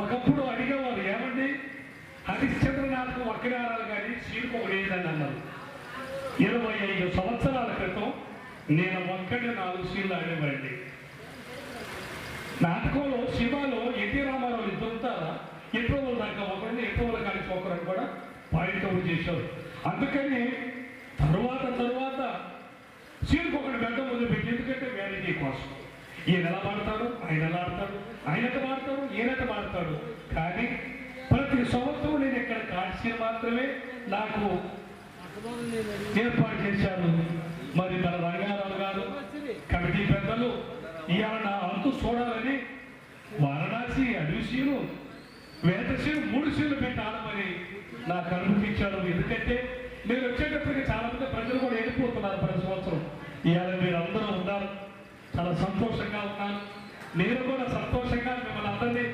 ఒకప్పుడు అడిగేవారు, ఏమండి హరిశ్చంద్రనాథ్ వక్రారాలు కానీ సీనుకు ఒకటి ఏంటని అన్నారు. 25 సంవత్సరాల క్రితం నేను ఒక్కడిని 4 సీన్లు ఆడేవాడిని. నాటకంలో సినిమాలో ఎన్టీ రామారావు ఇద్దరుతారా ఇంటర్వల్ దాకా ఒకరిని ఇంటర్వల్ కలిసి ఒకరిని కూడా పాయింట్ అవుట్ చేశారు. అందుకని తరువాత సీన్కి ఒకటి గంట మొదలు పెట్టి, ఎందుకంటే వ్యాలిటీ కోసం ఈయన ఎలా మాడతాడు, ఆయన ఎలా ఆడతాడు, ఆయనట మాడతాడు, ఈయనట మాడతాడు. కానీ ప్రతి సంవత్సరం నేను ఇక్కడ కాల్సీన్ మాత్రమే నాకు ఏర్పాటు చేశాను. మరి మన రంగారావు గారు కమిటీ పెద్దలు ఇవాళ నా అంతు చూడాలని వారణాసి అడవిసీలు వేదశీలు 3 సీన్లు పెట్టి ఆడమని నాకు అనుమతించారు. ఎందుకంటే నేను వచ్చేటప్పటికి చాలా మంది ప్రజలు కూడా వెళ్ళిపోతున్నారు ప్రతి సంవత్సరం. ఇవాళ మీరు అందరూ ఉన్నారు, చాలా సంతోషంగా ఉన్నాను. నేను కూడా సంతోషంగా మిమ్మల్ని అందరినీ